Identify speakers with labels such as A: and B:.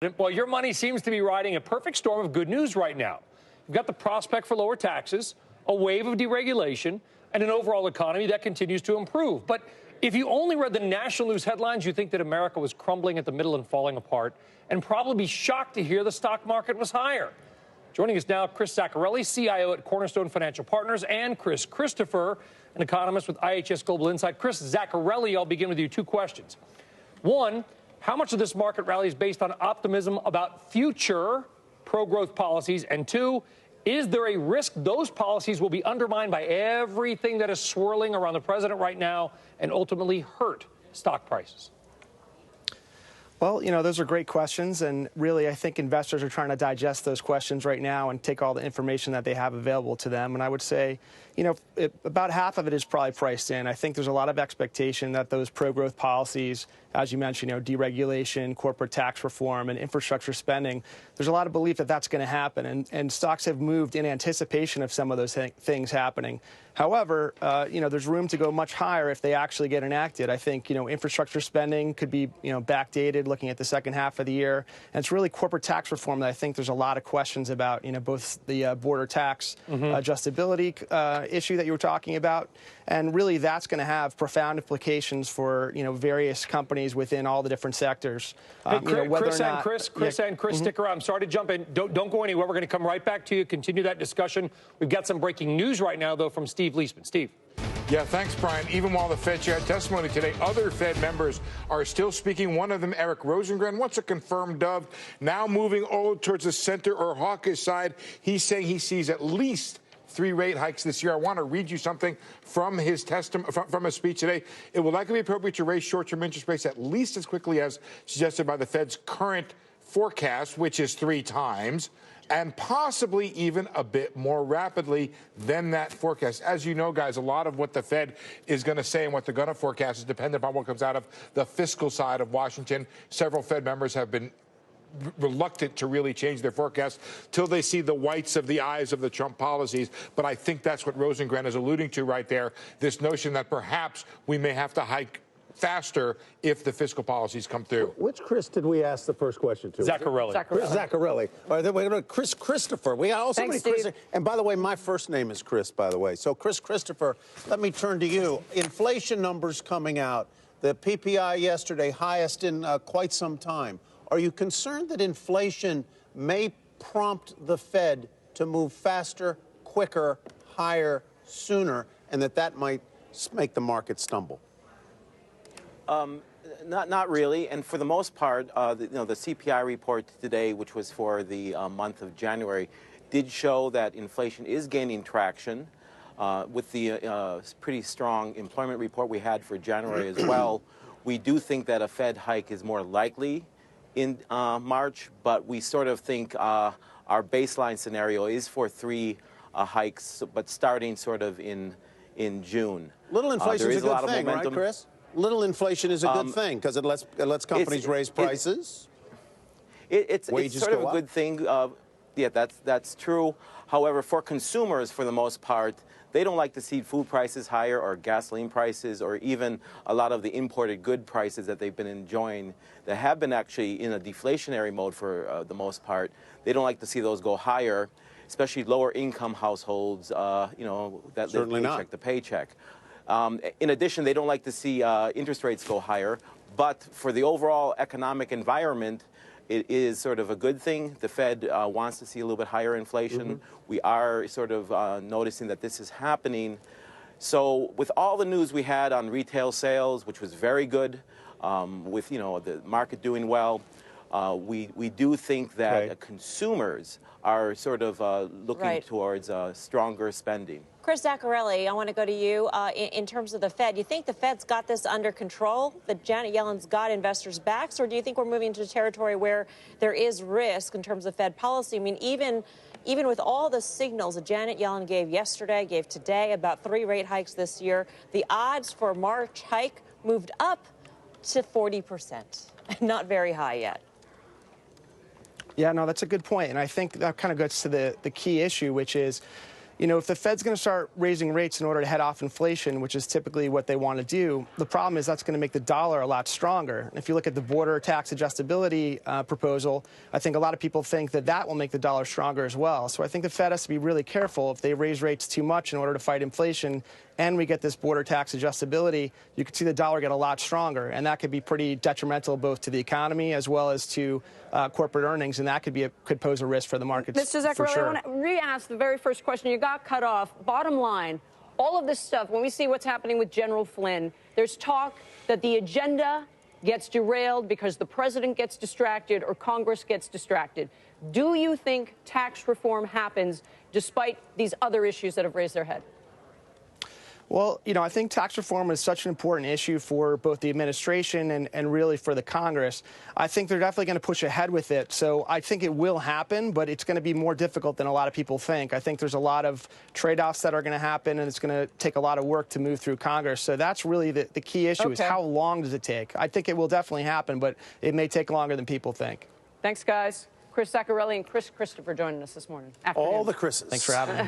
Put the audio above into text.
A: investment? Well, your money seems to be riding a perfect storm of good news right now. You've got the prospect for lower taxes, a wave of deregulation, and an overall economy that continues to improve. But if you only read the national news headlines, you think that America was crumbling at the middle and falling apart, and probably be shocked to hear the stock market was higher. Joining us now, Chris Zaccarelli, CIO at Cornerstone Financial Partners, and Chris Christopher, an economist with IHS Global Insight. Chris Zaccarelli, I'll begin with you. Two questions. One, how much of this market rally is based on optimism about future pro-growth policies? And two, is there a risk those policies will be undermined by everything that is swirling around the president right now and ultimately hurt stock prices?
B: Well, those are great questions, and really I think investors are trying to digest those questions right now and take all the information that they have available to them. And I would say, about half of it is probably priced in. I think there's a lot of expectation that those pro-growth policies, as you mentioned, deregulation, corporate tax reform, and infrastructure spending, there's a lot of belief that that's going to happen, and stocks have moved in anticipation of some of those things happening. However, there's room to go much higher if they actually get enacted. I think, infrastructure spending could be, backdated looking at the second half of the year. And it's really corporate tax reform that I think there's a lot of questions about, both the border tax adjustability issue that you were talking about. And really that's going to have profound implications for, various companies within all the different sectors.
A: Hey, Chris, stick around. I'm sorry to jump in. Don't go anywhere. We're going to come right back to you, continue that discussion. We've got some breaking news right now, though, from Steve Leisman. Steve.
C: Yeah, thanks, Brian. Even while the Fed had testimony today, other Fed members are still speaking. One of them, Eric Rosengren, once a confirmed dove, now moving all towards the center or hawkish side. He's saying he sees at least 3 rate hikes this year. I want to read you something from his from his speech today. It will likely be appropriate to raise short-term interest rates at least as quickly as suggested by the Fed's current forecast, which is 3 times, and possibly even a bit more rapidly than that forecast. As you know, guys, a lot of what the Fed is going to say and what they're going to forecast is dependent upon what comes out of the fiscal side of Washington. Several Fed members have been reluctant to really change their forecast till they see the whites of the eyes of the Trump policies. But I think that's what Rosengren is alluding to right there, this notion that perhaps we may have to hike faster if the fiscal policies come through.
D: Which Chris did we ask the first question to?
A: Zaccarelli.
D: Zaccarelli. All right, wait, Chris Christopher. We got also many Chris. And by the way, my first name is Chris, by the way. So Chris Christopher, let me turn to you. Inflation numbers coming out. The PPI yesterday, highest in quite some time. Are you concerned that inflation may prompt the Fed to move faster, quicker, higher, sooner, and that might make the market stumble?
E: Not really, and for the most part, the CPI report today, which was for the month of January, did show that inflation is gaining traction. With the pretty strong employment report we had for January as well, we do think that a Fed hike is more likely in March, but we sort of think our baseline scenario is for 3 hikes, but starting sort of in June.
D: Little inflation is a good thing, right, Chris? Little inflation is a good thing because it lets companies raise prices.
E: It's sort of a good thing. Yeah, that's true. However, for consumers, for the most part, they don't like to see food prices higher or gasoline prices or even a lot of the imported good prices that they've been enjoying that have been actually in a deflationary mode for the most part. They don't like to see those go higher, especially lower income households, that live paycheck to paycheck. In addition, they don't like to see interest rates go higher. But for the overall economic environment, it is sort of a good thing. The Fed wants to see a little bit higher inflation. We are sort of noticing that this is happening. So with all the news we had on retail sales, which was very good, with the market doing well, we do think that consumers are sort of looking towards stronger spending.
F: Chris Zaccarelli, I want to go to you. In terms of the Fed, you think the Fed's got this under control, that Janet Yellen's got investors' backs, or do you think we're moving into territory where there is risk in terms of Fed policy? I mean, even with all the signals that Janet Yellen gave yesterday, gave today about 3 rate hikes this year, the odds for March hike moved up to 40%. Not very high yet.
B: Yeah, no, that's a good point. And I think that kind of gets to the key issue, which is, if the Fed's going to start raising rates in order to head off inflation, which is typically what they want to do, the problem is that's going to make the dollar a lot stronger. If you look at the border tax adjustability proposal, I think a lot of people think that that will make the dollar stronger as well. So I think the Fed has to be really careful. If they raise rates too much in order to fight inflation and we get this border tax adjustability, you could see the dollar get a lot stronger. And that could be pretty detrimental both to the economy as well as to corporate earnings. And that could pose a risk for the markets.
G: Mr. Zaccarelli,
B: sure.
G: I want to re-ask the very first question. You got cut off. Bottom line, all of this stuff, when we see what's happening with General Flynn, there's talk that the agenda gets derailed because the president gets distracted or Congress gets distracted. Do you think tax reform happens despite these other issues that have raised their head?
B: Well, I think tax reform is such an important issue for both the administration and really for the Congress. I think they're definitely going to push ahead with it. So I think it will happen, but it's going to be more difficult than a lot of people think. I think there's a lot of trade-offs that are going to happen, and it's going to take a lot of work to move through Congress. So that's really the key issue is how long does it take? I think it will definitely happen, but it may take longer than people think.
G: Thanks, guys. Chris Zaccarelli and Chris Christopher joining us this morning.
D: All the Chris's.
B: Thanks for having me.